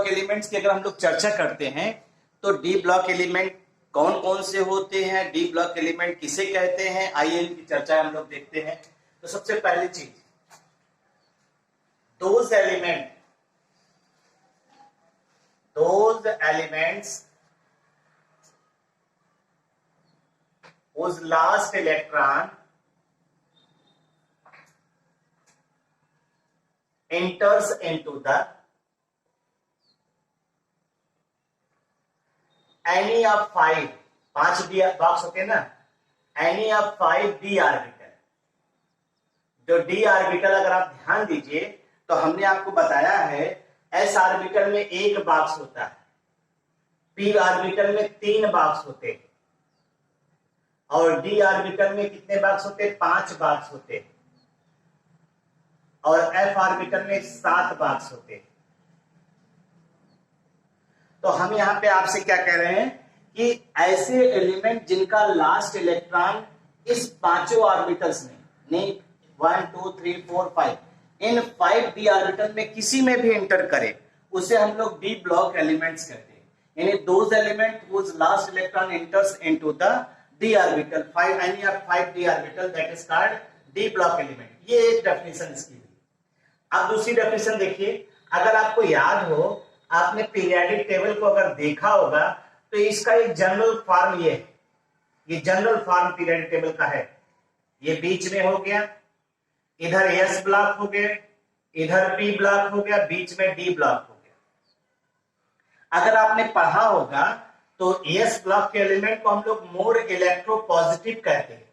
Block elements की अगर हम लोग चर्चा करते हैं तो डी ब्लॉक एलिमेंट कौन कौन से होते हैं, डी ब्लॉक एलिमेंट किसे कहते हैं, आइए इनकी चर्चा हम लोग देखते हैं। तो सबसे पहली चीज, those elements whose last electron enters into the any of 5 D box होते हैं ना, any of 5 डी ऑर्बिटल। जो डी ऑर्बिटल अगर आप ध्यान दीजिए तो हमने आपको बताया है एस ऑर्बिटल में एक बॉक्स होता है, पी ऑर्बिटल में 3 बॉक्स होते हैं और डी ऑर्बिटल में कितने बॉक्स होते हैं, 5 बॉक्स होते हैं और एफ ऑर्बिटल में 7 बॉक्स होते हैं। तो हम यहां पे आपसे क्या कह रहे हैं कि ऐसे एलिमेंट जिनका लास्ट इलेक्ट्रॉन इस 5 ऑर्बिटल्स में 1 2 3 4 5 इन 5 डी ऑर्बिटल में किसी में भी एंटर करे उसे हम लोग डी ब्लॉक एलिमेंट्स कहते हैं। यानी those element whose last electron enters into the d orbital 5 any of 5 d orbital that is called d block element। ये एक डेफिनेशन इसकी हुई। अब दूसरी डेफिनेशन देखिए, अगर आपको याद हो, आपने पीरियोडिक टेबल को अगर देखा होगा तो इसका एक जनरल फॉर्म ये जनरल फॉर्म पीरियोडिक टेबल का है। ये बीच में हो गया, इधर एस ब्लॉक हो गया, इधर पी ब्लॉक हो गया, बीच में डी ब्लॉक हो गया। अगर आपने पढ़ा होगा तो एस ब्लॉक के एलिमेंट को हम लोग मोर इलेक्ट्रो पॉजिटिव कहते हैं।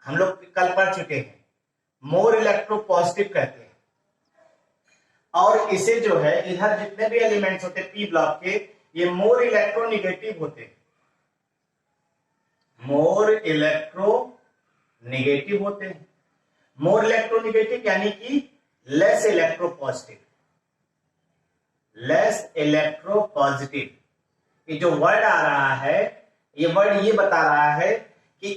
हम लोग कल पढ़ चुके हैं, मोर इलेक्ट्रो पॉजिटिव कहते हैं। और इसे जो है इधर जितने भी एलिमेंट्स होते हैं पी ब्लॉक के, ये मोर इलेक्ट्रो निगेटिव होते हैं, मोर इलेक्ट्रो निगेटिव होते हैं। मोर इलेक्ट्रो निगेटिव यानी कि less electro positive, less electro positive. ये जो वर्ड आ रहा है, ये वर्ड ये बता रहा है कि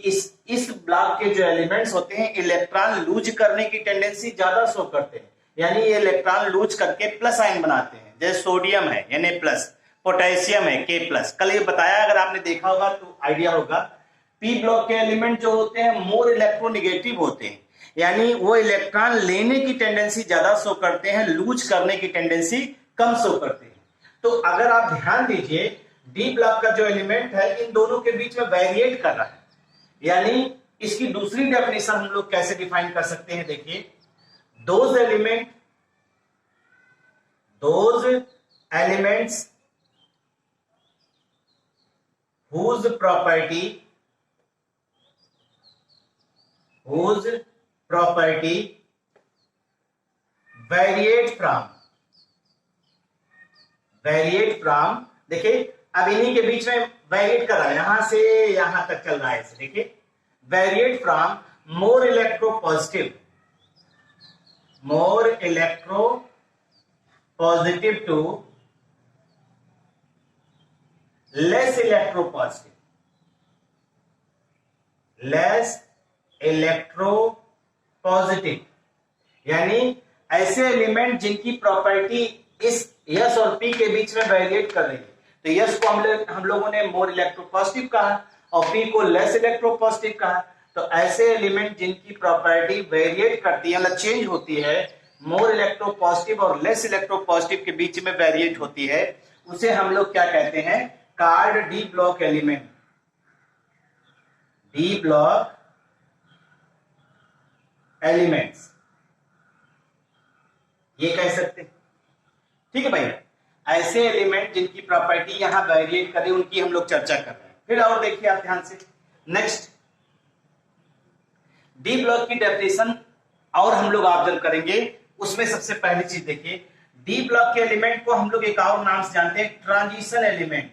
इस ब्लॉक के जो एलिमेंट्स होते हैं इलेक्ट्रॉन लूज करने की टेंडेंसी ज्यादा शो करते हैं। यानी ये इलेक्ट्रॉन लूज करके प्लस आयन बनाते हैं। जैसे सोडियम है यानी प्लस, पोटेशियम है के प्लस। कल ये बताया, अगर आपने देखा होगा तो आइडिया होगा। पी ब्लॉक के एलिमेंट जो होते हैं मोर इलेक्ट्रोनिगेटिव होते हैं, यानी वो इलेक्ट्रॉन लेने की टेंडेंसी ज्यादा शो करते हैं, लूज करने की टेंडेंसी कम शो करते हैं। तो अगर आप ध्यान दीजिए, डी ब्लॉक का जो एलिमेंट है इन दोनों के बीच में वेरिएट कर रहा है। यानी इसकी दूसरी डेफिनेशन हम लोग कैसे डिफाइन कर सकते हैं, देखिए, those elements whose property variate from देखिए, अब इन्हीं के बीच में वेरिएट कर रहा है, यहां से यहां तक चल रहा है। इसे देखिए, variate from more electropositive to less electropositive. यानी ऐसे एलिमेंट जिनकी प्रॉपर्टी इस यस और पी के बीच में वेरिएट कर रही है। तो यस को हम लोगों ने मोर इलेक्ट्रो पॉजिटिव कहा और पी को लेस इलेक्ट्रो पॉजिटिव कहा। तो ऐसे एलिमेंट जिनकी प्रॉपर्टी वेरिएट करती है, चेंज होती है, मोर इलेक्ट्रो पॉजिटिव और लेस इलेक्ट्रो पॉजिटिव के बीच में वेरिएट होती है, उसे हम लोग क्या कहते हैं, called D block element. D block elements ये कह सकते हैं। ठीक है भाई, ऐसे एलिमेंट जिनकी प्रॉपर्टी यहां वेरिएट करे उनकी हम लोग चर्चा कर रहे हैं। फिर और देखिए आप ध्यान से, नेक्स्ट डी ब्लॉक की डेफिनेशन और हम लोग ऑब्जर्व करेंगे। उसमें सबसे पहली चीज देखिए, डी ब्लॉक के एलिमेंट को हम लोग एक और नाम से जानते हैं, ट्रांजिशन एलिमेंट।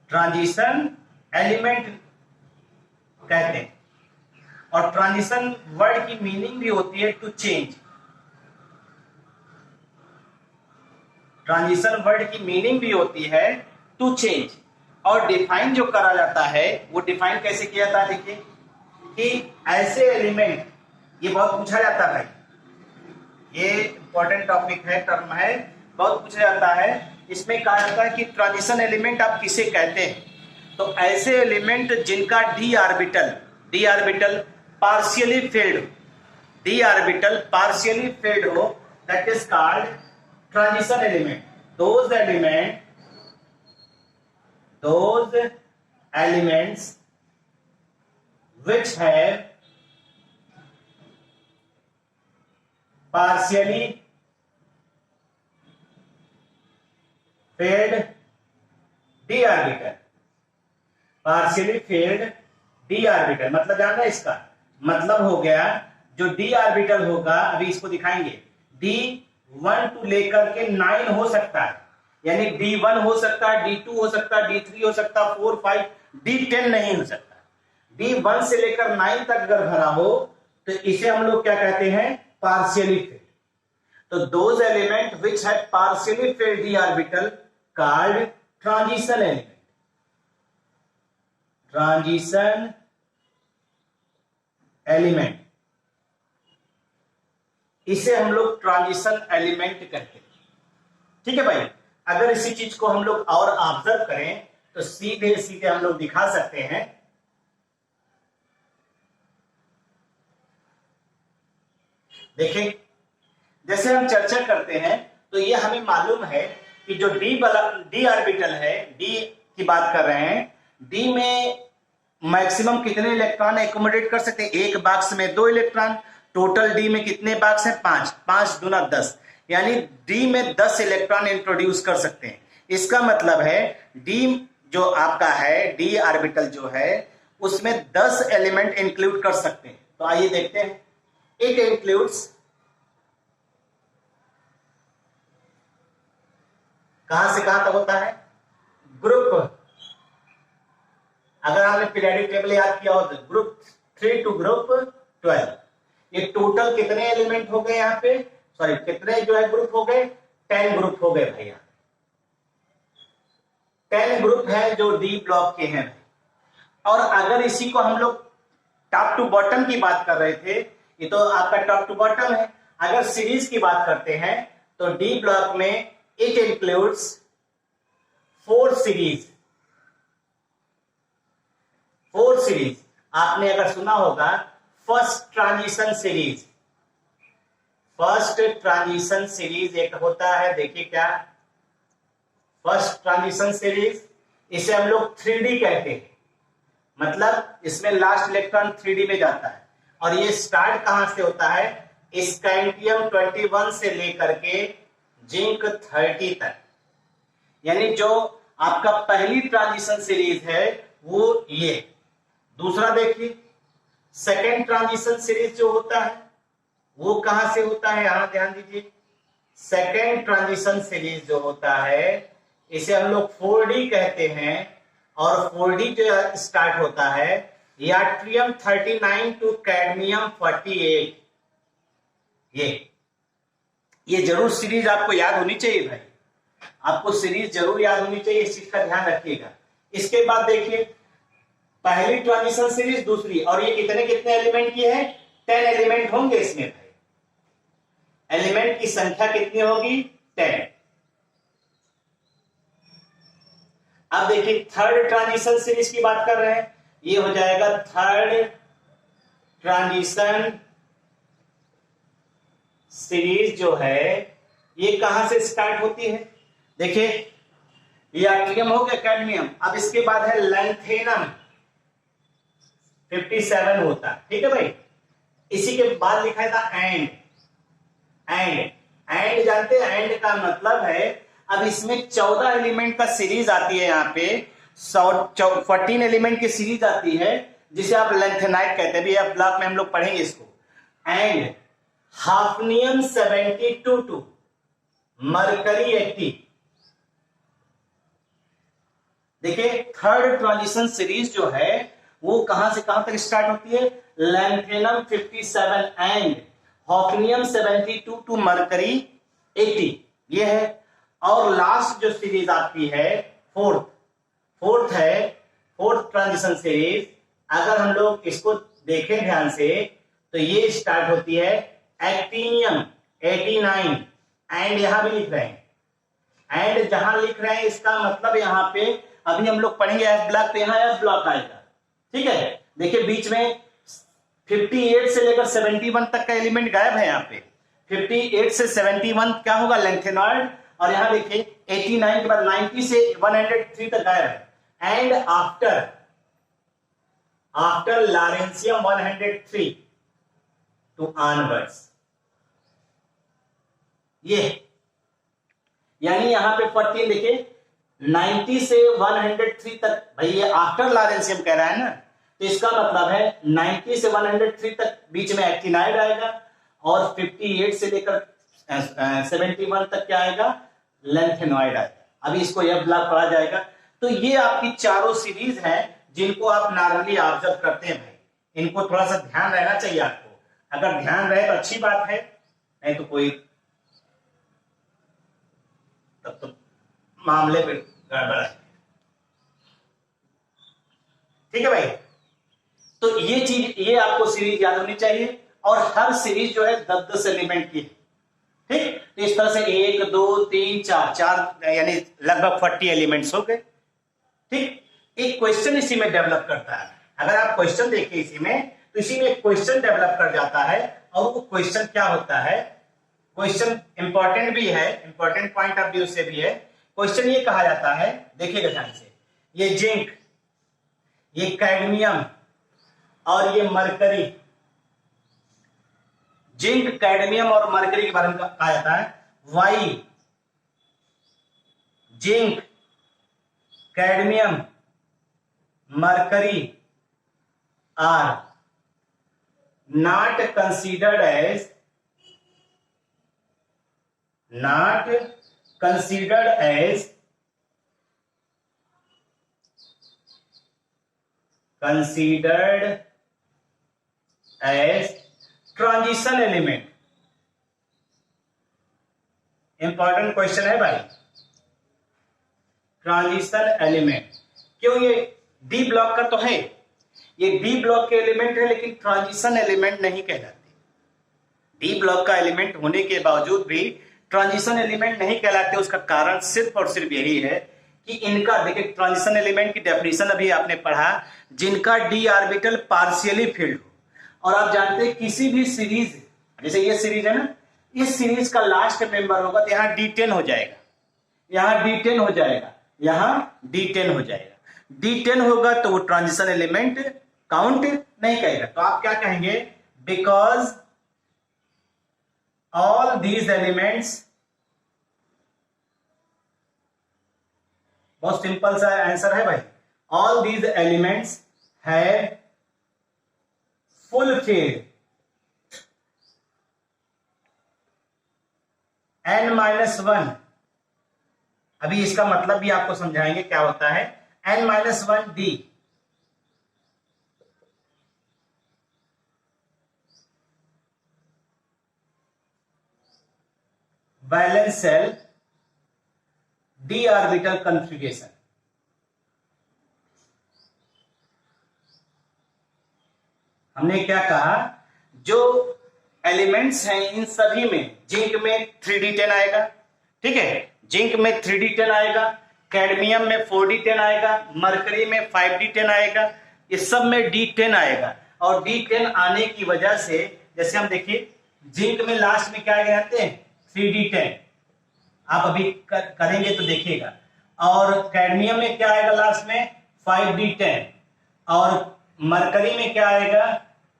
ट्रांजिशन एलिमेंट कहते हैं। और ट्रांजिशन वर्ड की मीनिंग भी होती है टू चेंज। ट्रांजिशन वर्ड की मीनिंग भी होती है टू चेंज। और डिफाइन जो करा जाता है वो डिफाइन कैसे किया जाता है, देखिए कि ऐसे एलिमेंट, ये बहुत पूछा जाता है, इंपॉर्टेंट टॉपिक है, टर्म है, बहुत पूछा जाता है। इसमें कहा जाता है कि ट्रांजिशन एलिमेंट आप किसे कहते हैं? तो ऐसे एलिमेंट जिनका D orbital partially filled, D orbital partially filled हो, that is called transition element. those elements which have partially filled d orbital, partially filled d orbital मतलब जान रहे इसका मतलब हो गया जो d ऑर्बिटल होगा, अभी इसको दिखाएंगे, d1 टू लेकर के 9 हो सकता है, यानी d1 हो सकता है, d2 हो सकता है, d3 हो सकता है, 4 5, d10 नहीं हो सकता। d1 से लेकर 9 तक अगर भरा हो तो इसे हम लोग क्या कहते हैं? Partially filled. तो those element which have partially filled D orbital called transition element, transition element, इसे हम लोग ट्रांजिशन एलिमेंट कहते हैं। ठीक है भाई, अगर इसी चीज को हम लोग और ऑब्जर्व करें तो सीधे सीधे हम लोग दिखा सकते हैं। देखिए, जैसे हम चर्चा करते हैं तो ये हमें मालूम है कि जो डी ऑर्बिटल है, डी की बात कर रहे हैं, डी में मैक्सिमम कितने इलेक्ट्रॉन एकोमोडेट कर सकते हैं? एक बॉक्स में 2 इलेक्ट्रॉन। टोटल डी में कितने बॉक्स हैं? 5, 5 दूना 10, यानी डी में 10 इलेक्ट्रॉन इंट्रोड्यूस कर सकते हैं। इसका मतलब है डी जो आपका है, डी ऑर्बिटल जो है, उसमें 10 एलिमेंट इंक्लूड कर सकते हैं। तो आइए देखते हैं। इट इंक्लूड्स, कहां से कहां तक होता है? ग्रुप, अगर आपने पीरियोडिक टेबल याद किया हो तो ग्रुप 3 टू ग्रुप 12। ये टोटल कितने एलिमेंट हो गए यहाँ पे? सॉरी, कितने जो है ग्रुप हो गए? 10 ग्रुप हो गए भैया। 10 ग्रुप है जो डी ब्लॉक के हैं। और अगर इसी को हम लोग टॉप टू बॉटम की बात कर रहे थे, ये तो आपका टॉप टू बॉटम है। अगर सीरीज की बात करते हैं तो डी ब्लॉक में इट इंक्लूड्स 4 सीरीज। 4 सीरीज आपने अगर सुना होगा, first transition series, first transition series एक होता है। देखिए क्या, फर्स्ट ट्रांजिशन सीरीज, इसे हम लोग 3D कहते हैं, मतलब इसमें लास्ट इलेक्ट्रॉन 3D में जाता है। और ये स्टार्ट कहां से होता है? स्कैंडियम 21 से लेकर के जिंक 30 तक, यानी जो आपका पहली ट्रांजिशन सीरीज है वो ये। दूसरा देखिए, सेकेंड ट्रांजिशन सीरीज जो होता है वो कहां से होता है? यहां ध्यान दीजिए, सेकेंड ट्रांजिशन सीरीज जो होता है इसे हम लोग 4D कहते हैं। और 4D जो स्टार्ट होता है याट्रियम 39 टू कैडमियम 48। ये जरूर सीरीज आपको याद होनी चाहिए भाई, आपको सीरीज जरूर याद होनी चाहिए, इस चीज का ध्यान रखिएगा। इसके बाद देखिए, पहली ट्रांजिशन सीरीज, दूसरी, और ये कितने कितने एलिमेंट की है? 10 एलिमेंट होंगे इसमें भाई। एलिमेंट की संख्या कितनी होगी? 10। अब देखिए, थर्ड ट्रांजिशन सीरीज की बात कर रहे हैं, ये हो जाएगा थर्ड ट्रांजिशन सीरीज जो है ये कहां से स्टार्ट होती है? देखिए, याट्रियम हो गया, कैडमियम, अब इसके बाद है लैंथेनम 57 होता है। ठीक है भाई, इसी के बाद लिखा था एंड। एंड जानते हैं, एंड का मतलब है अब इसमें 14 एलिमेंट का सीरीज आती है, यहाँ पे 14 एलिमेंट की सीरीज आती है, जिसे आप लेंथेनाइट कहते हैं। अब ब्लॉक में हम लोग पढ़ेंगे इसको। And hafnium 72 to mercury 80। देखिए, थर्ड ट्रांजिशन सीरीज जो है वो कहां से कहां तक स्टार्ट होती है? Lanthanum 57 and hafnium 72 to mercury 80, ये है। और लास्ट जो सीरीज आती है फोर्थ ट्रांजिशन सीरीज, अगर हम लोग इसको देखें ध्यान से तो ये स्टार्ट होती है एक्टिनियम 89 एंड यहां भी लिख रहे हैं, एंड जहां लिख रहे हैं इसका मतलब यहां पे अभी हम लोग पढ़ेंगे एफ ब्लॉक, तो यहां एफ ब्लॉक आएगा। ठीक है, देखिए बीच में 58 से लेकर 71 तक का एलिमेंट गायब है। यहाँ पे 58 से 71 क्या होगा, लेंथेनॉइड, और यहां देखिए 89 के बाद 90 से 103 तक गायब है। And after lawrencium 103 to onwards, ये यानी यहां पे 14 देखिए 90 से 103 तक, भाई ये आफ्टर लॉरेंशियम कह रहा है ना, तो इसका मतलब है 90 से 103 तक बीच में एक्टिनाइड आएगा, और 58 से लेकर 71 तक क्या आएगा, लेंथेनॉइड आएगा। अभी इसको यह ब्लॉक पढ़ा जाएगा। तो ये आपकी चारों सीरीज हैं जिनको आप नॉर्मली ऑब्जर्व करते हैं। भाई इनको थोड़ा सा ध्यान रहना चाहिए आपको, अगर ध्यान रहे तो अच्छी बात है, नहीं तो कोई तब तो मामले पे गड़बड़ है। ठीक है भाई, तो ये चीज, ये आपको सीरीज याद होनी चाहिए, और हर सीरीज जो है 10-10 एलिमेंट की है। ठीक, तो इस तरह से 1 2 3 4 4 यानी लगभग 40 एलिमेंट्स हो गए। ठीक, एक क्वेश्चन इसी में डेवलप करता है। अगर आप क्वेश्चन देखिए इसी में, तो इसी में एक क्वेश्चन डेवलप कर जाता है, और वो क्वेश्चन क्या होता है, क्वेश्चन इंपॉर्टेंट भी है, इंपॉर्टेंट पॉइंट ऑफ व्यू से भी है। क्वेश्चन ये कहा जाता है, देखिएगा ध्यान से, ये जिंक, ये कैडमियम और ये मरकरी, जिंक कैडमियम और मरकरी के बारे में कहा जाता है why, zinc cadmium mercury are not considered as transition element. Important question है भाई, ट्रांजिशन एलिमेंट क्यों, ये डी ब्लॉक का तो है, ये डी ब्लॉक के एलिमेंट है, लेकिन ट्रांजिशन एलिमेंट नहीं कहलाते। डी ब्लॉक का एलिमेंट होने के बावजूद भी ट्रांजिशन एलिमेंट नहीं कहलाते। उसका कारण सिर्फ और सिर्फ यही है कि इनका, देखिए ट्रांजिशन एलिमेंट की डेफिनेशन अभी आपने पढ़ा, जिनका डी ऑर्बिटल पार्शियली फील्ड हो। और आप जानते हैं किसी भी सीरीज, जैसे ये सीरीज है ना, इस सीरीज का लास्ट मेंबर होगा तो यहाँ D10 हो जाएगा, यहाँ D10 हो जाएगा, यहाँ D10 हो जाएगा। D10 होगा तो वो ट्रांजिशन एलिमेंट काउंट नहीं करेगा। तो आप क्या कहेंगे, बिकॉज ऑल दीज एलिमेंट्स, बहुत सिंपल सा आंसर है भाई, all these elements have fulfilled n-1। अभी इसका मतलब भी आपको समझाएंगे क्या होता है n-1d, valence shell D orbital configuration. हमने क्या कहा, जो एलिमेंट्स हैं इन सभी में, जिंक में 3d10 आएगा, ठीक है, जिंक में 3d10 आएगा, कैडमियम में 4d10 आएगा, मरकरी में 5d10 आएगा, ये सब में d10 आएगा। और d10 आने की वजह से, जैसे हम देखिए जिंक में लास्ट में क्या आएगा जानते हैं, 3d10, आप अभी करेंगे तो देखिएगा। और कैडमियम में क्या आएगा लास्ट में, 5d10, और मरकरी में क्या आएगा,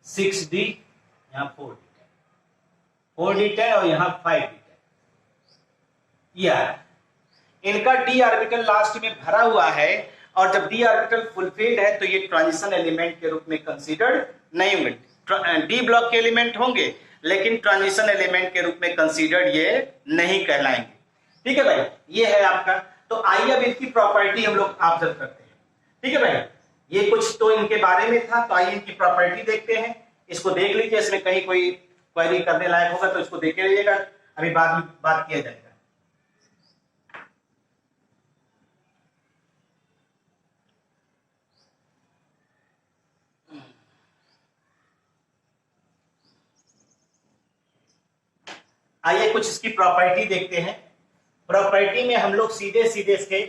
6d, यहाँ 4d10 और यहाँ 5d10। यार इनका डी ऑर्बिटल लास्ट में भरा हुआ है, और जब डी ऑर्बिटल फुलफिल्ड है तो ये ट्रांजिशन एलिमेंट के रूप में कंसीडर्ड नहीं होंगे। डी ब्लॉक के एलिमेंट होंगे लेकिन ट्रांजिशन एलिमेंट के रूप में कंसीडर्ड ये नहीं कहलाएंगे। ठीक है भाई, ये है आपका। तो आइए अब इसकी प्रॉपर्टी हम लोग ऑब्जर्व करते हैं। ठीक है भाई, ये कुछ तो इनके बारे में था, तो आइए इनकी प्रॉपर्टी देखते हैं। इसको देख लीजिए, इसमें कहीं कोई क्वेरी करने लायक होगा तो इसको देख लीजिएगा, अभी बाद में बात किया जाएगा। आइए कुछ इसकी प्रॉपर्टी देखते हैं। प्रॉपर्टी में हम लोग सीधे सीधे इसके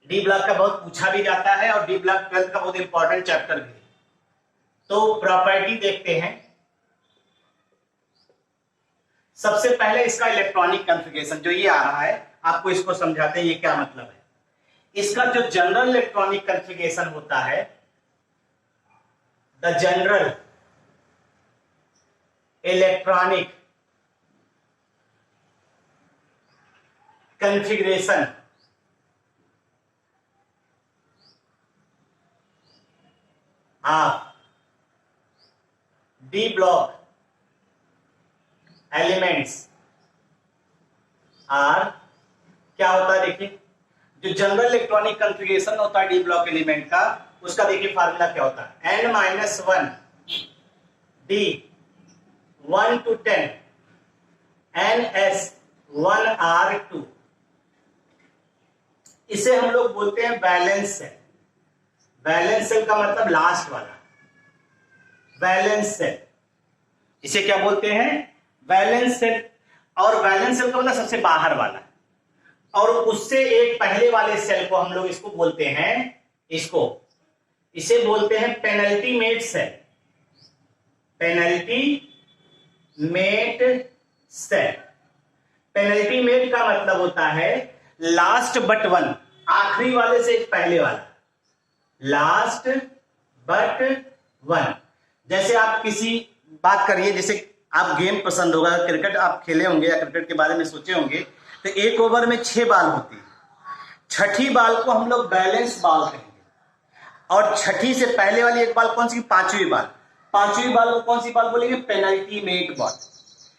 डी ब्लॉक का बहुत पूछा भी जाता है और डी ब्लॉक 12 का बहुत इंपॉर्टेंट चैप्टर भी। तो प्रॉपर्टी देखते हैं। सबसे पहले इसका इलेक्ट्रॉनिक कॉन्फ़िगरेशन जो ये आ रहा है, आपको इसको समझाते हैं ये क्या मतलब है। इसका जो जनरल इलेक्ट्रॉनिक कॉन्फ़िगरेशन होता है, the general electronic configuration of D block elements are, क्या होता है देखिए, जो जनरल इलेक्ट्रॉनिक कॉन्फ़िगरेशन होता है डी ब्लॉक एलिमेंट का, उसका देखिए फार्मूला क्या होता है, n-1 d 1 to 10 ns1r2। इसे हम लोग बोलते हैं बैलेंस सेल। बैलेंस सेल का मतलब लास्ट वाला, बैलेंस सेल, इसे क्या बोलते हैं, बैलेंस सेल। और बैलेंस सेल का मतलब सबसे बाहर वाला, और उससे एक पहले वाले सेल को हम लोग इसको बोलते हैं, इसे बोलते हैं penultimate shell. Penultimate shell, penultimate का मतलब होता है लास्ट बट वन, आखिरी वाले से एक पहले वाला, लास्ट बट वन। जैसे आप किसी बात करिए, जैसे आप गेम पसंद होगा, क्रिकेट आप खेले होंगे या क्रिकेट के बारे में सोचे होंगे, तो एक ओवर में 6 बाल होती है। छठी बाल को हम लोग बैलेंस बाल कहेंगे, और छठी से पहले वाली एक बाल कौन सी, पांचवी बाल, पांचवी बाल को कौन सी बाल बोलेंगे, पेनल्टीमेट बॉल।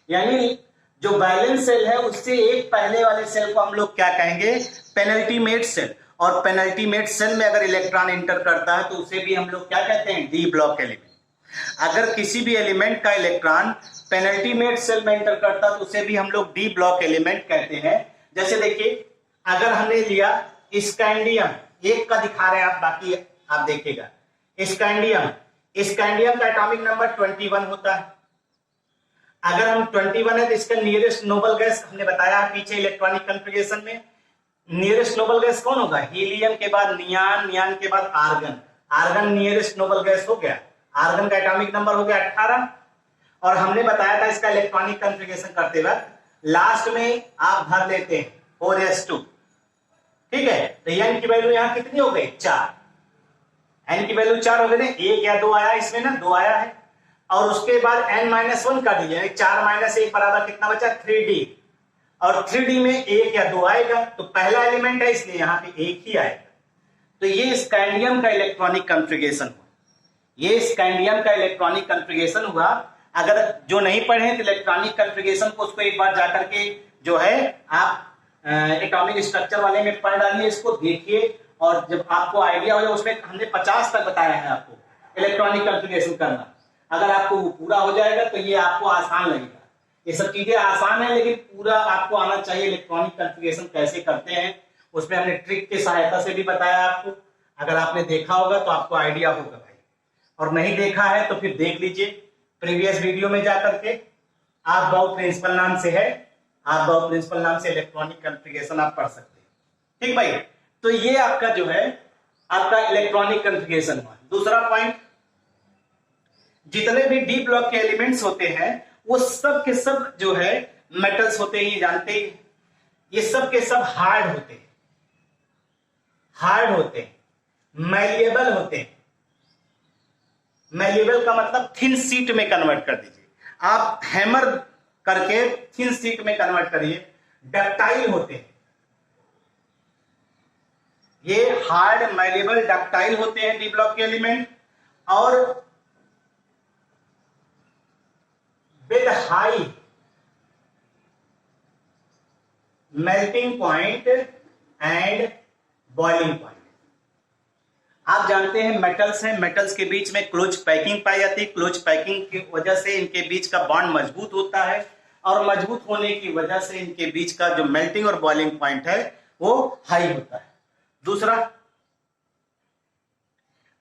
यानी जो बैलेंस सेल है उससे एक पहले वाले सेल को हम लोग क्या कहेंगे, पेनल्टीमेट सेल। और पेनल्टीमेट सेल में अगर इलेक्ट्रॉन इंटर करता है तो उसे भी हम लोग क्या कहते हैं, डी ब्लॉक एलिमेंट। अगर किसी भी एलिमेंट का इलेक्ट्रॉन पेनल्टीमेट सेल में इंटर करता है तो उसे भी हम लोग डी ब्लॉक एलिमेंट कहते हैं। जैसे देखिए, अगर हमने लिया स्कैंडियम, एक का दिखा रहे हैं आप, बाकी आप देखिएगा, स्कैंडियम, स्कैंडियम का एटॉमिक नंबर 21 होता है। अगर हम 21 है तो इसका नियरेस्ट नोबल गैस हमने बताया पीछे इलेक्ट्रॉनिक कॉन्फ़िगरेशन में, नियरेस्ट नोबल गैस कौन होगा, हीलियम के बाद नियान, नियान के बाद argon, argon nearest noble gas हो गया, आर्गन का एटॉमिक नंबर हो गया 18। और हमने बताया था इसका इलेक्ट्रॉनिक कॉन्फ़िगरेशन करते वक्त लास्ट में आप भर लेते हैं 4s2, ठीक है। तो n की वैल्यू यहां कितनी हो गई, 4, n की वैल्यू 4 हो गई ना, 1 या 2 आया इसमें ना, 2 आया है। और उसके बाद n-1 कर दीजिए, 4 - 1 बराबर कितना बचा, 3d, और 3d में 1 या 2 आएगा, तो पहला एलिमेंट है इसलिए यहां पे 1 ही आएगा। तो ये स्कैंडियम का इलेक्ट्रॉनिक कॉन्फ़िगरेशन हुआ, ये स्कैंडियम का इलेक्ट्रॉनिक कॉन्फ़िगरेशन हुआ। अगर जो नहीं पढ़े तो इलेक्ट्रॉनिक कॉन्फ़िगरेशन को उसको एक बार जाकर के जो है आप एटॉमिक स्ट्रक्चर वाले में पढ़ डालिए, इसको देखिए, और जब आपको आइडिया हो जाए, उसमें हमने 50 तक बताया है आपको इलेक्ट्रॉनिक कॉन्फ़िगरेशन करना। अगर आपको पूरा हो जाएगा तो ये आपको आसान लगेगा। ये सब चीजें आसान है, लेकिन पूरा आपको आना चाहिए इलेक्ट्रॉनिक कॉन्फ़िगरेशन कैसे करते हैं। उसमें हमने ट्रिक की सहायता से भी बताया आपको, अगर आपने देखा होगा तो आपको आइडिया होगा भाई, और नहीं देखा है तो फिर देख लीजिए प्रीवियस वीडियो में जाकर के। आप बाउ प्रिंसिपल नाम से है, आप बाउ प्रिंसिपल नाम से इलेक्ट्रॉनिक कॉन्फ़िगरेशन आप पढ़ सकते हैं, ठीक भाई। तो ये आपका जो है आपका इलेक्ट्रॉनिक कॉन्फ़िगरेशन हुआ। दूसरा पॉइंट, जितने भी डी ब्लॉक के एलिमेंट्स होते हैं वो सब के सब जो है मेटल्स होते हैं, ये जानते ही, ये सब के सब हार्ड होते हैं, हार्ड होते हैं, मैलिएबल होते हैं। मैलिएबल का मतलब थिन शीट में कन्वर्ट कर दीजिए, आप हैमर करके थिन शीट में कन्वर्ट करिए। डक्टाइल होते हैं, ये हार्ड, मैलिएबल, डक्टाइल होते हैं डी ब्लॉक के एलिमेंट, और with high melting point and boiling point. आप जानते हैं मेटल्स हैं, मेटल्स के बीच में क्लोज पैकिंग पाई जाती है, क्लोज पैकिंग की वजह से इनके बीच का बॉन्ड मजबूत होता है, और मजबूत होने की वजह से इनके बीच का जो मेल्टिंग और बॉइलिंग पॉइंट है वो हाई होता है।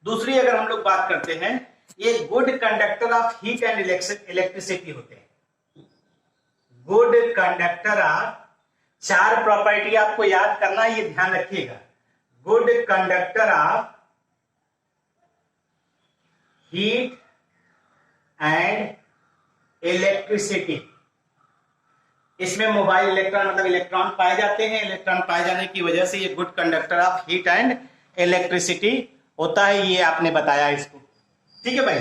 दूसरी अगर हम लोग बात करते हैं, ये good conductor of heat and electricity होते हैं, गुड कंडक्टर ऑफ, 4 प्रॉपर्टी आपको याद करना, ये ध्यान रखिएगा। Good conductor of heat and electricity. इसमें मोबाइल इलेक्ट्रॉन मतलब इलेक्ट्रॉन पाए जाते हैं। इलेक्ट्रॉन पाए जाने की वजह से ये good conductor of heat and electricity होता है, ये आपने बताया इसको। ठीक है भाई,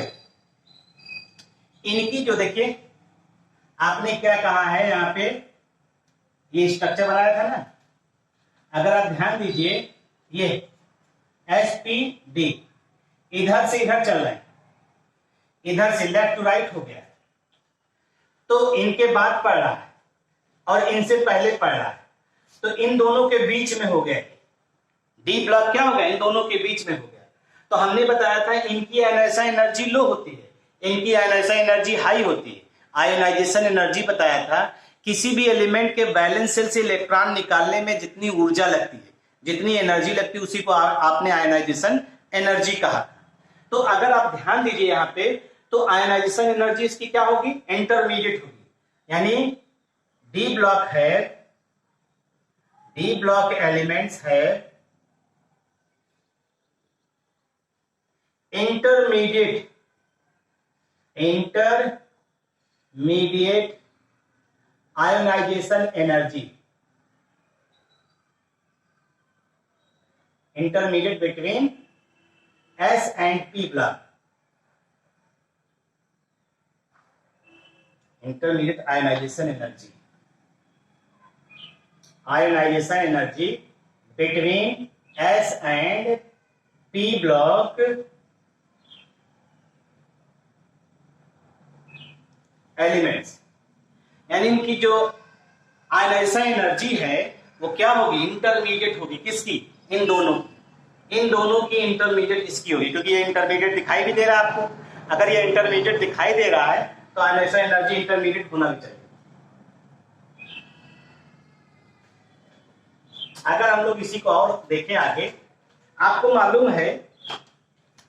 इनकी जो देखिए आपने क्या कहा है, यहां पे ये स्ट्रक्चर बनाया था ना, अगर आप ध्यान दीजिए ये sp_d इधर से इधर चल रहा है, इधर से लेफ्ट टू राइट हो गया, तो इनके बाद पढ़ रहा है और इनसे पहले पढ़ रहा है, तो इन दोनों के बीच में हो गया डी ब्लॉक। क्या हो गया? इन दोनों के बीच में हो गया। तो हमने बताया था इनकी आयोनाइजेशन एनर्जी लो होती है, इनकी आयोनाइजेशन एनर्जी हाई होती है। आयोनाइजेशन एनर्जी बताया था किसी भी एलिमेंट के वैलेंस शेल से इलेक्ट्रॉन निकालने में जितनी ऊर्जा लगती है, जितनी एनर्जी लगती है, उसी को आपने आयोनाइजेशन एनर्जी कहा। तो अगर आप ध्यान दीजिए यहां पे, तो आयोनाइजेशन एनर्जी इसकी क्या होगी? इंटरमीडिएट होगी। यानी डी ब्लॉक है, डी ब्लॉक एलिमेंट्स है intermediate ionization energy, intermediate between S and P block, intermediate ionization energy between S and P block elements. यानी इनकी जो आयोनाइजेशन एनर्जी है वो क्या होगी? इंटरमीडिएट होगी। किसकी? इन दोनों की इंटरमीडिएट इसकी होगी, क्योंकि ये इंटरमीडिएट दिखाई भी दे रहा है आपको। अगर ये इंटरमीडिएट दिखाई दे रहा है तो आयोनाइजेशन एनर्जी इंटरमीडिएट होना भी चाहिए। अगर हम लोग इसी को और देखें आगे, आपको मालूम है,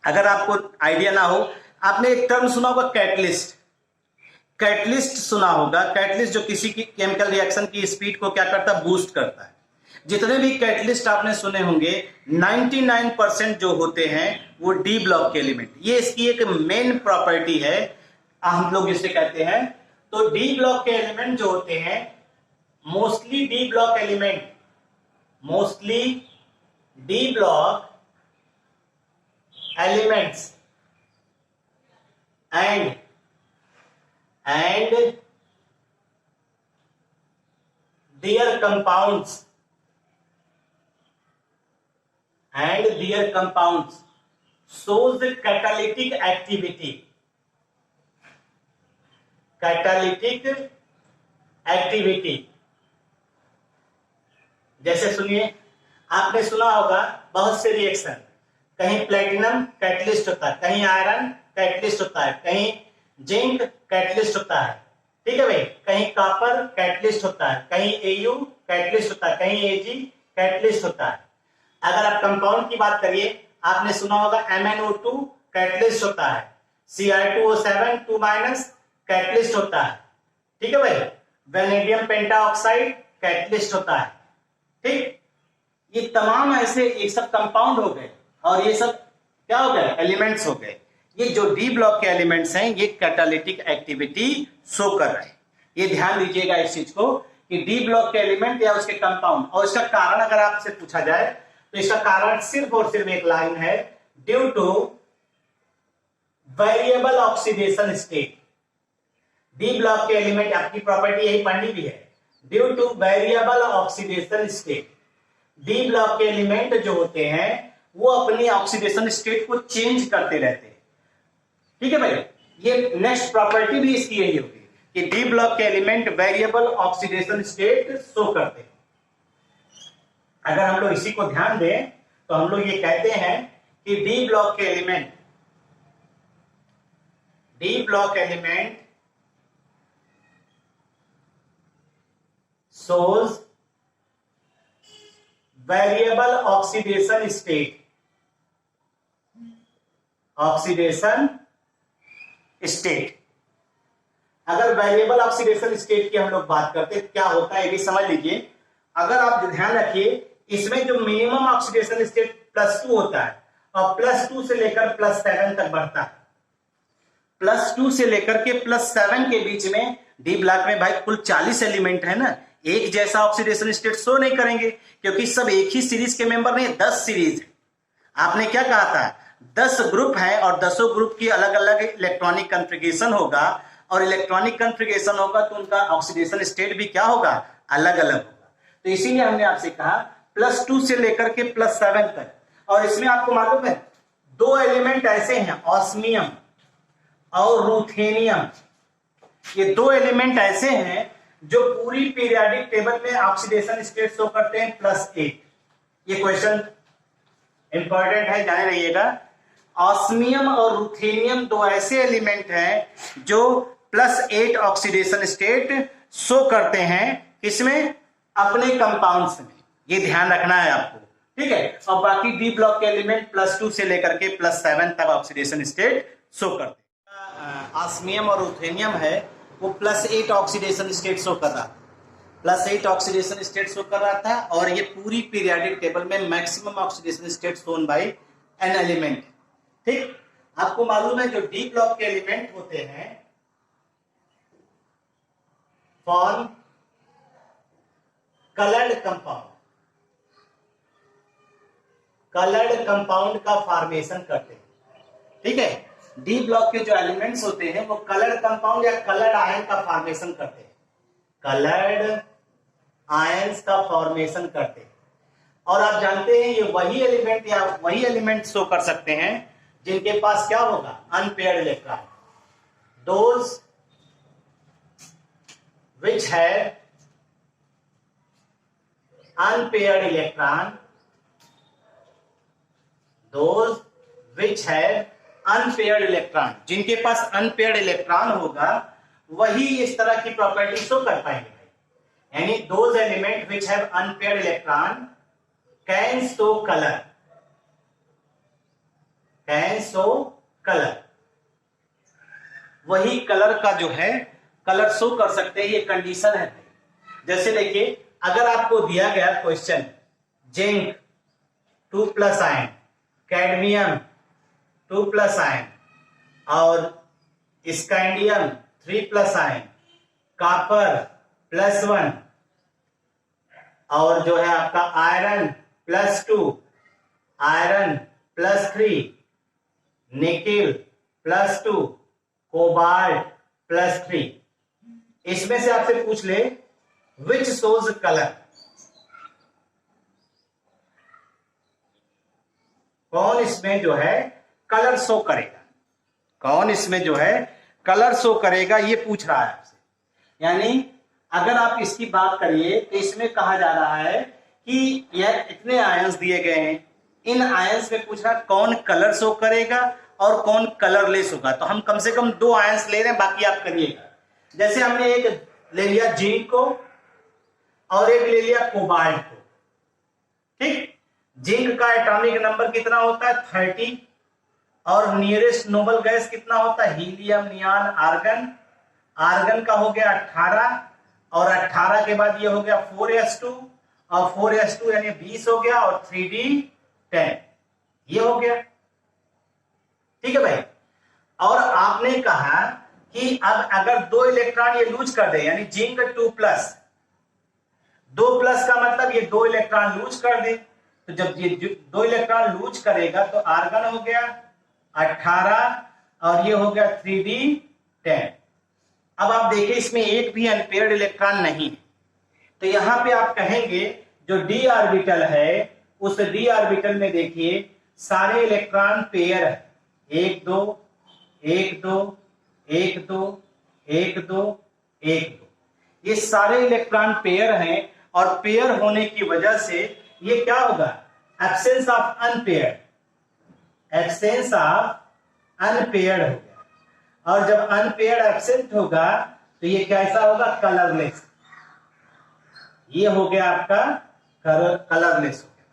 अगर आपको आइडिया ना हो, आपने एक टर्म सुना होगा कैटलिस्ट। कैटलिस्ट सुना होगा। कैटलिस्ट जो किसी की केमिकल रिएक्शन की स्पीड को क्या करता है? बूस्ट करता है। जितने भी कैटलिस्ट आपने सुने होंगे 99% जो होते हैं वो डी ब्लॉक के एलिमेंट। ये इसकी एक मेन प्रॉपर्टी है, हम लोग इसे कहते हैं। तो डी ब्लॉक के एलिमेंट जो होते हैं, mostly D block elements and their compounds shows catalytic activity जैसे सुनिए, आपने सुना होगा बहुत से रिएक्शन, कहीं प्लेटिनम कैटलिस्ट होता है, कहीं आयरन कैटलिस्ट होता है, कहीं जिंक कैटलिस्ट होता है। ठीक है भाई, कहीं कॉपर कैटलिस्ट होता है, कहीं Au कैटलिस्ट होता है, कहीं Ag कैटलिस्ट होता है। अगर आप कंपाउंड की बात करिए, आपने सुना होगा MnO2 कैटलिस्ट होता है, Cl2O7 2- कैटलिस्ट होता है। ठीक है भाई, वेनेडियम पेंटाऑक्साइड कैटलिस्ट होता है। ठीक, ये तमाम ऐसे ये सब कंपाउंड हो गए और ये सब क्या हो गए? एलिमेंट्स हो गए। ये जो डी ब्लॉक के एलिमेंट्स हैं ये कैटालिटिक एक्टिविटी शो कर रहे हैं। ये ध्यान दीजिएगा इस चीज को कि डी ब्लॉक के एलिमेंट या उसके कंपाउंड, और इसका कारण अगर आपसे पूछा जाए तो इसका कारण सिर्फ और सिर्फ एक लाइन है, due two variable oxidation state. D block के एलिमेंट, आपकी प्रॉपर्टी यही पढ़नी भी है, due two variable oxidation state. D block के एलिमेंट जो होते हैं वो अपनी ऑक्सीडेशन स्टेट को चेंज करते रहते हैं। ठीक है भाई, ये नेक्स्ट प्रॉपर्टी भी इसकी यही होगी कि डी ब्लॉक के element variable oxidation state show करते हैं। अगर हम लोग इसी को ध्यान दें तो हम लोग ये कहते हैं कि डी ब्लॉक के element shows variable oxidation state अगर वेरिएबल ऑक्सीडेशन स्टेट की हम लोग बात करते हैं क्या होता है ये भी समझ लीजिए। अगर आप ध्यान रखिए इसमें जो मिनिमम ऑक्सीडेशन स्टेट +2 होता है और +2 से लेकर +7 तक बढ़ता है। +2 से लेकर के +7 के बीच में डी ब्लॉक में भाई कुल 40 एलिमेंट है ना, एक जैसा ऑक्सीडेशन स्टेट शो नहीं करेंगे क्योंकि सब एक ही सीरीज के मेंबर नहीं, 10 सीरीज है। आपने क्या कहा था, 10 ग्रुप है और 10 ग्रुप की अलग अलग इलेक्ट्रॉनिक कॉन्फ़िगरेशन होगा और इलेक्ट्रॉनिक कॉन्फ़िगरेशन होगा तो उनका ऑक्सीडेशन स्टेट भी क्या होगा, अलग अलग होगा। तो इसीलिए हमने आपसे कहा +2 से लेकर के +7 तक। और इसमें आपको मालूम है 2 एलिमेंट ऐसे हैं, ऑस्मियम और रूथेनियम। ये 2 एलिमेंट ऐसे हैं जो पूरी पीरियोडिक टेबल में ऑक्सीडेशन स्टेट शो करते हैं +8। ये क्वेश्चन इंपॉर्टेंट है, जाने रहिएगा। ऑस्मियम और रूथेनियम 2 ऐसे एलिमेंट हैं जो +8 ऑक्सीडेशन स्टेट शो करते हैं, किसमें, अपने कंपाउंड्स में। ये ध्यान रखना है आपको, ठीक है। और बाकी डी ब्लॉक के एलिमेंट +2 से लेकर के +7 तक ऑक्सीडेशन स्टेट शो करते हैं। ऑस्मियम और रूथेनियम है वो +8 ऑक्सीडेशन स्टेट शो कर रहा था, +8 ऑक्सीडेशन स्टेट शो कर रहा था और ये पूरी पीरियोडिक टेबल में maximum oxidation state shown by an element. ठीक, आपको मालूम है जो डी ब्लॉक के एलिमेंट होते हैं form coloured compound, coloured compound का फॉर्मेशन करते हैं, ठीक है। डी ब्लॉक के जो एलिमेंट्स होते हैं वो कलर्ड कंपाउंड या कलर्ड आयन का फॉर्मेशन करते हैं, कलर्ड आयंस का फॉर्मेशन करते हैं। और आप जानते हैं ये वही एलिमेंट या वही एलिमेंट शो कर सकते हैं जिनके पास क्या होगा, unpaired electron, those which have unpaired electron, those which have unpaired electron, जिनके पास अनपेयर्ड इलेक्ट्रॉन होगा वही इस तरह की प्रॉपर्टी शो कर पाएंगे। यानी those element which have unpaired electron can show color, can show color, वही कलर का जो है कलर शो कर सकते हैं, ये कंडीशन है। जैसे देखिए अगर आपको दिया गया question zinc 2+ ion, cadmium 2+ ion और स्कैंडियम 3+ आयन, कॉपर +1 और जो है आपका आयरन +2, आयरन +3, निकेल +2, कोबाल्ट +3, इसमें से आपसे पूछ ले विच शोज कलर, कौन इसमें जो है कलर शो करेगा, कौन इसमें जो है कलर शो करेगा, ये पूछ रहा है आपसे। यानी अगर आप इसकी बात करिए तो इसमें कहा जा रहा है कि यह इतने आयंस दिए गए हैं, इन आयंस में पूछ रहा कौन कलर शो करेगा और कौन कलरलेस होगा। तो हम कम से कम 2 आयंस ले रहे हैं, बाकी आप करिएगा। जैसे हमने एक ले लिया जिंक को और एक ले लिया कोबाल्ट को, ठीक। जिंक का एटॉमिक नंबर कितना होता है 30 और नियरेस्ट नोबल गैस कितना होता है हीलियम, नियॉन, आर्गन। आर्गन का हो गया 18 और 18 के बाद ये हो गया 4s2 और 4s2 यानी 20 हो गया और 3d10 ये हो गया, ठीक है भाई। और आपने कहा कि अब अगर 2 इलेक्ट्रॉन ये लूज कर दे, यानी जिंक 2+, 2+ का मतलब ये 2 इलेक्ट्रॉन लूज कर दे, तो जब ये 2 इलेक्ट्रॉन लूज करेगा तो आर्गन हो गया 18 और ये हो गया 3d10। अब आप देखिए इसमें एक भी अनपेयर्ड इलेक्ट्रॉन नहीं है, तो यहां पे आप कहेंगे जो d ऑर्बिटल है उस d ऑर्बिटल में देखिए सारे इलेक्ट्रॉन पेयर है, 1 2 1 2 1 2 1 2 1 2, ये सारे इलेक्ट्रॉन पेयर हैं और पेयर होने की वजह से ये क्या होगा, absence of unpaired, absence of unpaired हो गया। और जब अनपेयर्ड एब्सेंट होगा तो ये कैसा होगा, कलरलेस, ये हो गया आपका कलरलेस हो गया।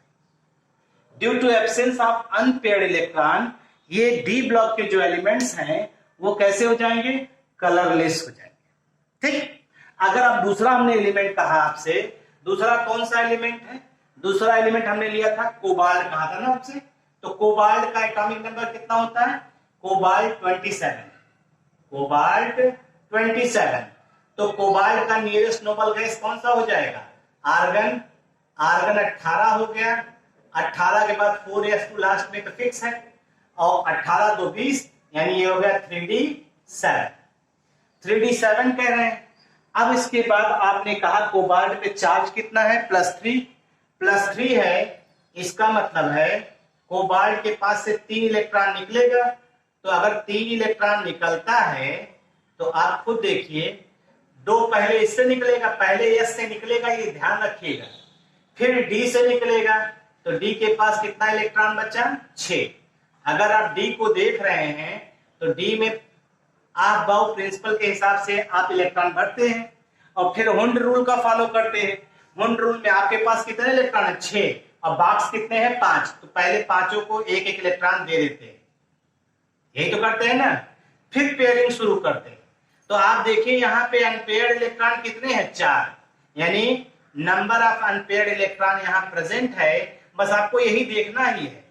Due to absence of unpaired electron ये डी ब्लॉक के जो एलिमेंट्स हैं वो कैसे हो जाएंगे, कलरलेस हो जाएंगे। ठीक। अगर अब दूसरा हमने एलिमेंट कहा आपसे, दूसरा कौन सा एलिमेंट है? दूसरा एलिमेंट हमने लिया था कोबाल्ट, कहा था ना आपसे। तो कोबाल्ट का एटॉमिक नंबर कितना होता है? कोबाल्ट 27। कोबाल्ट 27। तो कोबाल्ट का नियरेस्ट नोबल गैस कौन सा हो जाएगा? आर्गन। आर्गन 18 हो गया। 18 के बाद 4s2 लास्ट में तो फिक्स है, और 18 तो 20, यानी ये हो गया 3d7। 3d7 कह रहे हैं। अब इसके बाद आपने कहा कोबाल्ट पे चार्ज कितना है? +3। +3 है, इसका मतलब है कोबाल्ट के पास से 3 इलेक्ट्रॉन निकलेगा। तो अगर 3 इलेक्ट्रॉन निकलता है तो आप खुद देखिए, 2 पहले इससे निकलेगा, पहले S से निकलेगा, ये ध्यान रखिएगा। फिर D से निकलेगा, तो D के पास कितना इलेक्ट्रॉन बचा? 6। अगर आप D को देख रहे हैं तो D में आप बाउ प्रिंसिपल के हिसाब से आप इलेक्ट्रॉन भरते हैं और फिर हुंड रूल का फॉलो करते हैं। हुंड रूल में आपके पास कितने इलेक्ट्रॉन है? 6, और बॉक्स कितने हैं? 5। तो पहले पांचों को एक एक इलेक्ट्रॉन दे देते हैं, यही तो करते हैं ना। फिर पेयरिंग शुरू करते हैं। तो आप देखिए यहाँ पे अनपेयर्ड इलेक्ट्रॉन कितने हैं? 4, यानी नंबर ऑफ अनपेयर्ड इलेक्ट्रॉन यहाँ प्रेजेंट है। बस आपको यही देखना ही है।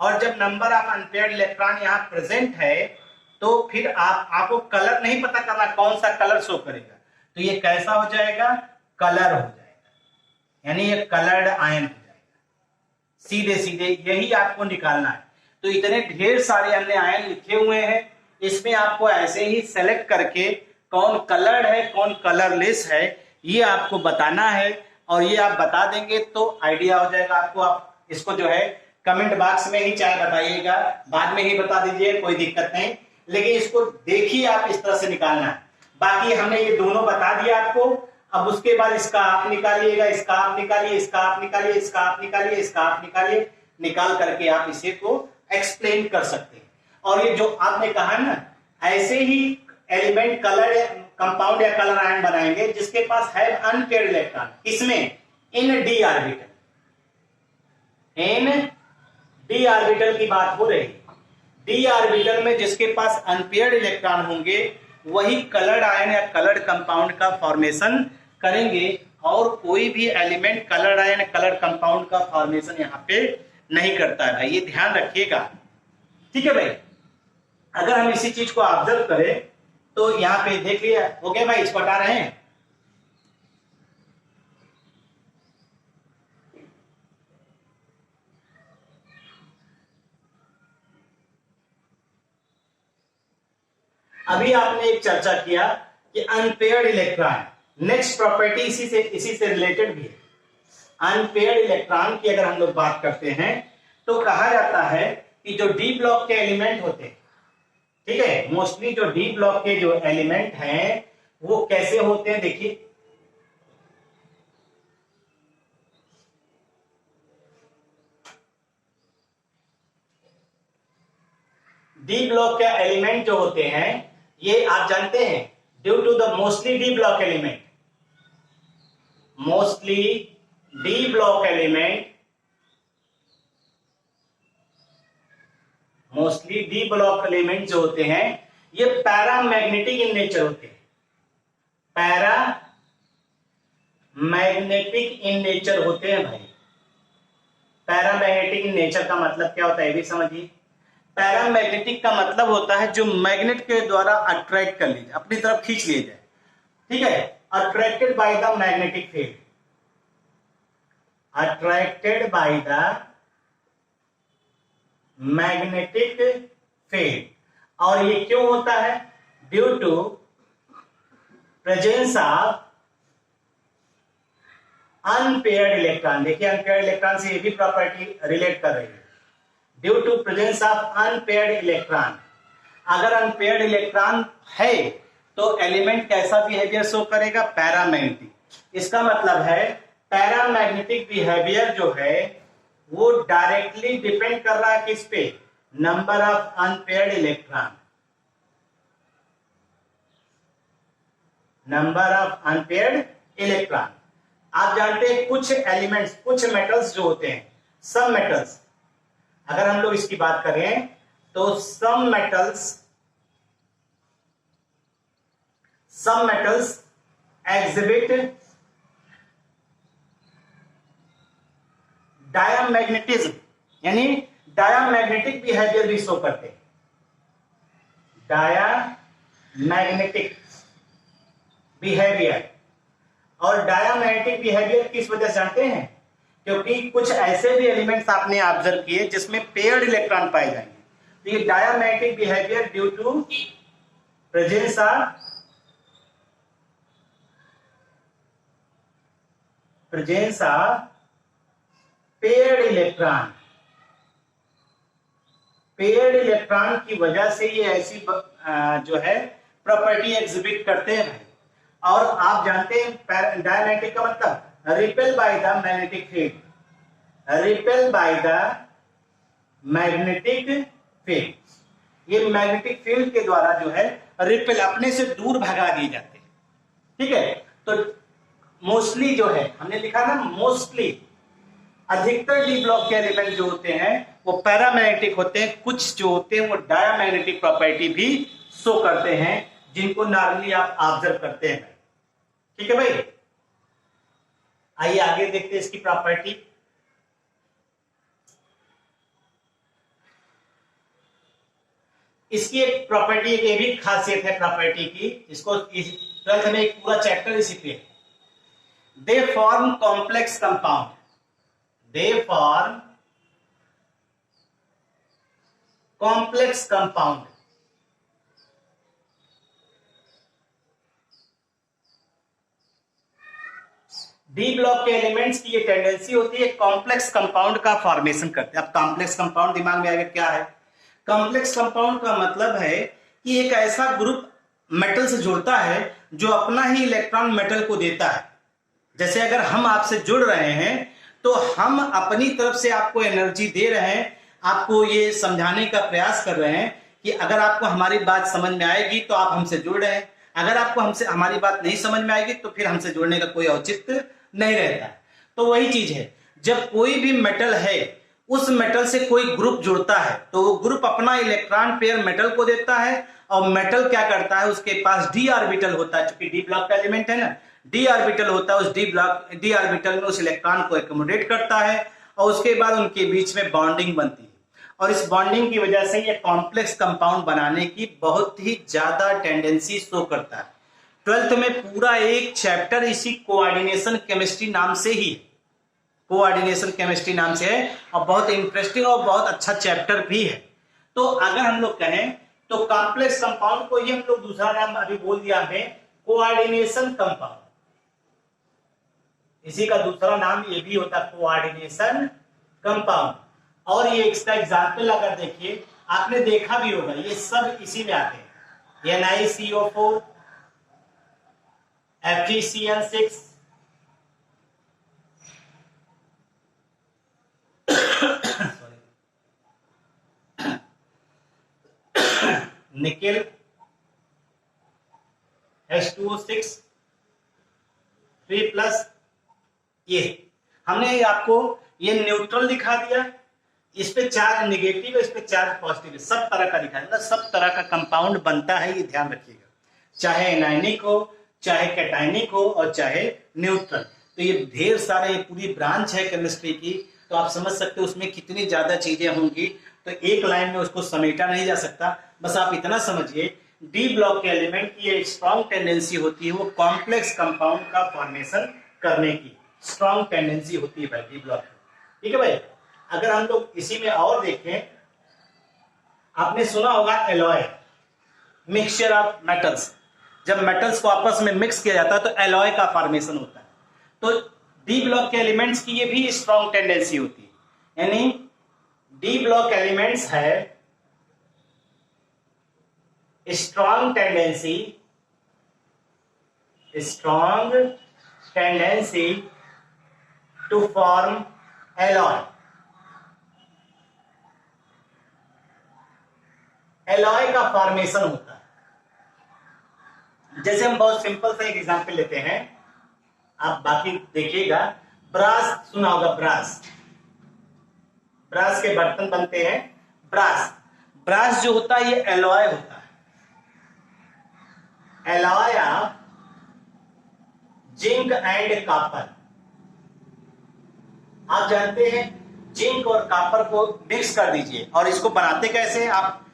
और जब नंबर ऑफ अनपेयर्ड इलेक्ट्रॉन यहाँ प्रेजेंट है तो फिर आपको कलर नहीं पता करना, कौन सा कलर शो करेगा। तो ये कैसा हो जाएगा? कलर हो जाएगा, यानी ये कलर्ड आयन हो जाएगा। सीधे सीधे यही आपको निकालना है। तो इतने ढेर सारे हमने आयन लिखे हुए हैं, इसमें आपको ऐसे ही सेलेक्ट करके कौन कलर्ड है कौन कलरलेस है ये आपको बताना है। और ये आप बता देंगे तो आइडिया हो जाएगा आपको। आप इसको जो है कमेंट बॉक्स में ही चाहे बताइएगा, बाद में ही बता दीजिए, कोई दिक्कत नहीं, लेकिन इसको देखिए आप इस तरह से निकालना है। बाकी हमने ये दोनों बता दिया आपको। अब उसके बाद इसका आप निकालिएगा, इसका आप निकालिए, इसका आप निकालिए, इसका आप निकालिए, इसका आप निकालिए, निकाल करके आप इसे को एक्सप्लेन कर सकते हैं। और ये जो आपने कहा ना, ऐसे ही एलिमेंट कलर कंपाउंड या कलर आयन बनाएंगे जिसके पास है अनपेयर्ड इलेक्ट्रॉन। किसमें? इन डी ऑर्बिटल। इन डी ऑर्बिटल की बात हो रही है। डी ऑर्बिटल में जिसके पास अनपेयर्ड इलेक्ट्रॉन होंगे वही कलर्ड आयन या कलर्ड कंपाउंड का फॉर्मेशन करेंगे, और कोई भी element coloured ion coloured compound का फॉर्मेशन यहाँ पे नहीं करता है भाई, ये ध्यान रखिएगा। ठीक है भाई। अगर हम इसी चीज को ऑब्जर्व करें तो यहाँ पे देख लिया, हो गया भाई, इसको हटा रहे हैं। अभी आपने एक चर्चा किया कि अनपेयर्ड इलेक्ट्रॉन, नेक्स्ट प्रॉपर्टी इसी से रिलेटेड भी है। अनपेयर्ड इलेक्ट्रॉन की अगर हम लोग बात करते हैं तो कहा जाता है कि जो डी ब्लॉक के एलिमेंट होते हैं, ठीक है, मोस्टली जो डी ब्लॉक के जो एलिमेंट हैं वो कैसे होते हैं? देखिए, डी ब्लॉक के एलिमेंट जो होते हैं ये आप जानते हैं, due to the mostly D block element, mostly D block element, mostly D block element जो होते हैं ये पैरामैग्नेटिक इन नेचर होते हैं। पैरामैग्नेटिक इन नेचर होते हैं भाई। पैरामैग्नेटिक इन नेचर का मतलब क्या होता है ये भी समझिए। पैरामैग्नेटिक का मतलब होता है जो मैग्नेट के द्वारा अट्रैक्ट कर लीजिए, अपनी तरफ खींच लिए जाए, ठीक है, attracted by the magnetic field, attracted by the magnetic field. और ये क्यों होता है? Due to presence of unpaired electron. देखिए अनपेयर्ड इलेक्ट्रॉन से ये भी प्रॉपर्टी रिलेट कर रही है, due to presence of unpaired electron. अगर अनपेयर्ड इलेक्ट्रॉन है तो एलिमेंट कैसा बिहेवियर शो करेगा? पैरामैग्नेटिक। इसका मतलब है पैरामैग्नेटिक बिहेवियर जो है वो डायरेक्टली डिपेंड कर रहा है किस पे? Number of unpaired electron, number of unpaired electron. आप जानते हैं कुछ एलिमेंट्स, कुछ मेटल्स जो होते हैं, सब मेटल्स, अगर हम लोग इसकी बात करें तो some metals exhibit diamagnetism, यानी डायामैग्नेटिक बिहेवियर भी शो करते हैं। डायामैग्नेटिक बिहेवियर, और डायामैग्नेटिक बिहेवियर किस वजह से जानते हैं? क्योंकि कुछ ऐसे भी एलिमेंट्स आपने ऑब्जर्व किए जिसमें पेयर्ड इलेक्ट्रॉन पाए जाएंगे। तो ये diamagnetic behaviour due to presence of paired electron. Paired electron की वजह से ये ऐसी जो है प्रॉपर्टी एग्जिबिट करते हैं भाई। और आप जानते हैं डायमैग्नेटिक का मतलब repel by the magnetic field, repel by the magnetic field. ये मैग्नेटिक फील्ड के द्वारा जो है रिपेल, अपने से दूर भगा दिए जाते हैं। ठीक है, तो मोस्टली जो है हमने लिखा ना, मोस्टली अधिकतर डी ब्लॉक के एलिमेंट जो होते हैं वो पैरामैग्नेटिक होते हैं, कुछ जो होते हैं वो डायामैग्नेटिक प्रॉपर्टी भी शो करते हैं, जिनको नॉर्मली आप ऑब्जर्व करते हैं। ठीक है भाई, आइए आगे देखते हैं इसकी प्रॉपर्टी। इसकी एक प्रॉपर्टी, एक ये भी खासियत है प्रॉपर्टी की, इसको 12th में एक पूरा चैप्टर इसी पे है। They form complex compound, they form complex compound. D block के एलिमेंट्स की ये टेंडेंसी होती है कॉम्प्लेक्स कंपाउंड का फॉर्मेशन करते हैं। अब कॉम्प्लेक्स कंपाउंड दिमाग में आएगा क्या है? कॉम्प्लेक्स कंपाउंड का मतलब है कि एक ऐसा ग्रुप मेटल से जुड़ता है जो अपना ही इलेक्ट्रॉन मेटल को देता है। जैसे अगर हम आपसे जुड़ रहे हैं तो हम अपनी तरफ से आपको एनर्जी दे रहे हैं, आपको ये समझाने का प्रयास कर रहे हैं कि अगर आपको हमारी बात समझ में आएगी तो आप हमसे जुड़ रहे हैं, अगर आपको हमसे हमारी बात नहीं समझ में आएगी तो फिर हमसे जुड़ने का कोई औचित्य नहीं रहता है। तो वही चीज है, जब कोई भी मेटल है उस मेटल से कोई ग्रुप जुड़ता है तो वो ग्रुप अपना इलेक्ट्रॉन पेयर मेटल को देता है, और मेटल क्या करता है, उसके पास डी ऑर्बिटल होता है, क्योंकि डी ब्लॉक का एलिमेंट है ना, डी ऑर्बिटल होता है, उस डी ऑर्बिटल में उस इलेक्ट्रॉन को एकोमोडेट करता है, और उसके बाद उनके बीच में बॉन्डिंग बनती है, और इस बॉन्डिंग की वजह से ये कॉम्प्लेक्स कंपाउंड बनाने की बहुत ही ज्यादा टेंडेंसी शो करता है। 12th में पूरा एक चैप्टर इसी कोऑर्डिनेशन केमिस्ट्री नाम से ही, कोऑर्डिनेशन केमिस्ट्री नाम से है, और बहुत इंटरेस्टिंग और बहुत अच्छा चैप्टर भी है। तो अगर हम लोग कहें तो कॉम्प्लेक्स कंपाउंड को ही हम लोग दूसरा नाम अभी बोल दिया है, कोऑर्डिनेशन कंपाउंड। इसी का दूसरा नाम ये भी होता है कोऑर्डिनेशन कंपाउंड। और ये इसका एग्जाम्पल अगर देखिए, आपने देखा भी होगा, ये सब इसी में आते हैं, NiCO4, FeCN6, निकेल, H2O6, 3+। ये हमने आपको ये न्यूट्रल दिखा दिया, इस पे चार्ज नेगेटिव है, इस पे चार्ज पॉजिटिव है, सब तरह का दिखा दिया, सब तरह का कंपाउंड बनता है, ये ध्यान रखिएगा, चाहे एनायनिक हो, चाहे कैटायनिक हो, और चाहे न्यूट्रल। तो ये ढेर सारे, ये पूरी ब्रांच है केमिस्ट्री की, तो आप समझ सकते हो उसमें कितनी ज्यादा चीजें होंगी, तो एक लाइन में उसको समेटा नहीं जा सकता। बस आप इतना समझिए, डी ब्लॉक के एलिमेंट की एक स्ट्रॉन्ग टेंडेंसी होती है वो कॉम्प्लेक्स कंपाउंड का फॉर्मेशन करने की स्ट्रॉन्ग टेंडेंसी होती है भाई डी ब्लॉक। ठीक है भाई, अगर हम लोग इसी में और देखें, आपने सुना होगा एलॉय, मिक्सचर ऑफ मेटल्स। जब मेटल्स को आपस में मिक्स किया जाता है तो एलॉय का फॉर्मेशन होता है। तो डी ब्लॉक के एलिमेंट्स की ये भी स्ट्रॉन्ग टेंडेंसी होती है, यानी डी ब्लॉक एलिमेंट्स है strong tendency to form alloy. Alloy का फॉर्मेशन होता है, जैसे हम बहुत सिंपल सा एक एग्जांपल लेते हैं, आप बाकी देखिएगा। ब्रास सुना होगा, ब्रास, ब्रास के बर्तन बनते हैं, ब्रास। ब्रास जो होता है ये एलॉय होता है, alloy of zinc and copper. आप जानते हैं जिंक और कॉपर को मिक्स कर दीजिए, और इसको बनाते कैसे, आप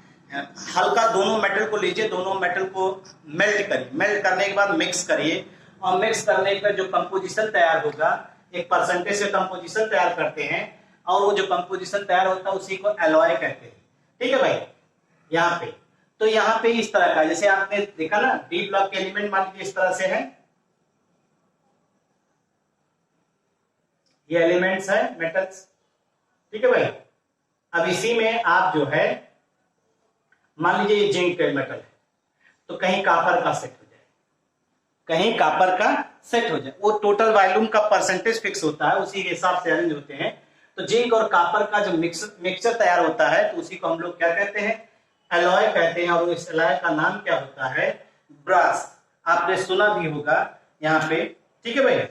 हल्का दोनों मेटल को लीजिए, दोनों मेटल को मेल्ट करिए, मेल्ट करने के बाद मिक्स करिए, और मिक्स करने पर जो कंपोजिशन तैयार होगा, एक परसेंटेज से कंपोजिशन तैयार करते हैं, और वो जो कंपोजिशन तैयार होता है उसी को एलॉय कहते हैं। ठीक है भाई, यहाँ पे तो यहाँ पे इस तरह का, जैसे आपने देखा ना डी ब्लॉक के एलिमेंट मान लीजिए इस तरह से है, ये एलिमेंट्स है मेटल्स। ठीक है भाई, अब इसी में आप जो है मान लीजिए ये जिंक का मेटल है, तो कहीं कॉपर का सेट हो जाए, कहीं कॉपर का सेट हो जाए, वो टोटल वॉल्यूम का परसेंटेज फिक्स होता है, उसी के हिसाब से अरेंज होते हैं। तो जिंक और कॉपर का जो मिक्सचर तैयार होता है, तो उसी को हम लोग क्या कहते हैं, एलॉय कहते हैं, और इस एलॉय का नाम क्या होता है, ब्रास। आपने सुना भी होगा यहाँ पे। ठीक है भाई,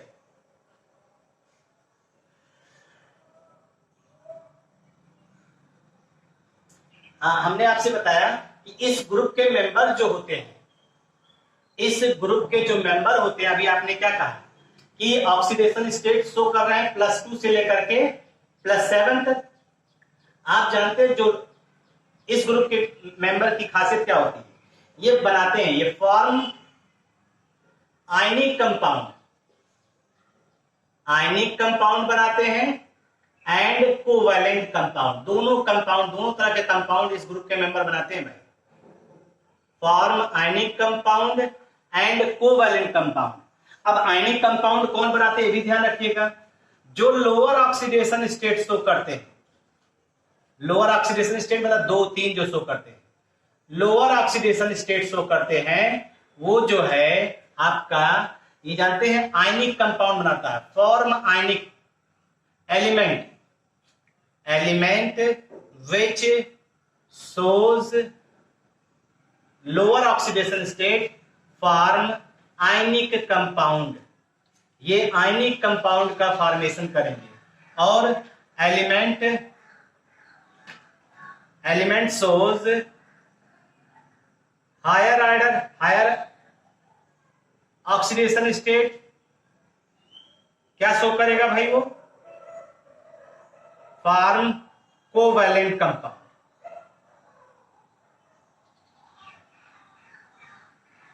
हमने आपसे बताया कि इस ग्रुप के मेंबर जो होते हैं, इस ग्रुप के जो मेंबर होते हैं, अभी आपने क्या कहा कि ऑक्सीडेशन स्टेट शो कर रहे हैं +2 से लेकर के +7 तक। आप जानते हैं जो इस ग्रुप के मेंबर की खासियत क्या होती है, ये बनाते हैं, ये form ionic compound, ionic compound बनाते हैं एंड कोवैलेंट कंपाउंड, दोनों कंपाउंड, दोनों तरह के कंपाउंड इस ग्रुप के मेंबर बनाते हैं भाई। Form ionic compound and covalent compound. अब आयनिक कंपाउंड कौन बनाते हैं, ये भी ध्यान रखिएगा, जो लोअर ऑक्सीडेशन स्टेट शो करते हैं, लोअर ऑक्सीडेशन स्टेट मतलब 2, 3 जो शो करते हैं, लोअर ऑक्सीडेशन स्टेट शो करते हैं, वो जो है आपका ये जानते हैं आयनिक कंपाउंड बनाता है। Form ionic element, element which shows lower oxidation state form ionic compound, ये आयनिक कंपाउंड का फॉर्मेशन करेंगे। और element shows higher order, higher oxidation state क्या शो करेगा भाई, वो form covalent compound,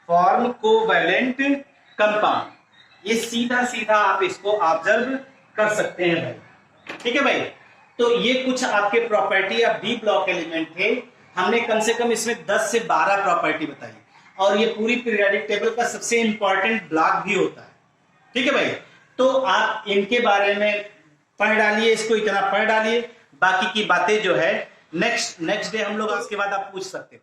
form covalent compound. ये सीधा सीधा आप इसको ऑब्जर्व कर सकते हैं भाई। ठीक है भाई, तो ये कुछ आपके property of D block element थे। हमने कम से कम इसमें 10 से 12 प्रॉपर्टी बताई, और ये पूरी पीरियोडिक टेबल का सबसे इंपॉर्टेंट ब्लॉक भी होता है। ठीक है भाई, तो आप इनके बारे में पढ़ डालिए, इसको इतना पढ़ डालिए, बाकी की बातें जो है नेक्स्ट डे हम लोग उसके बाद आप पूछ सकते हो।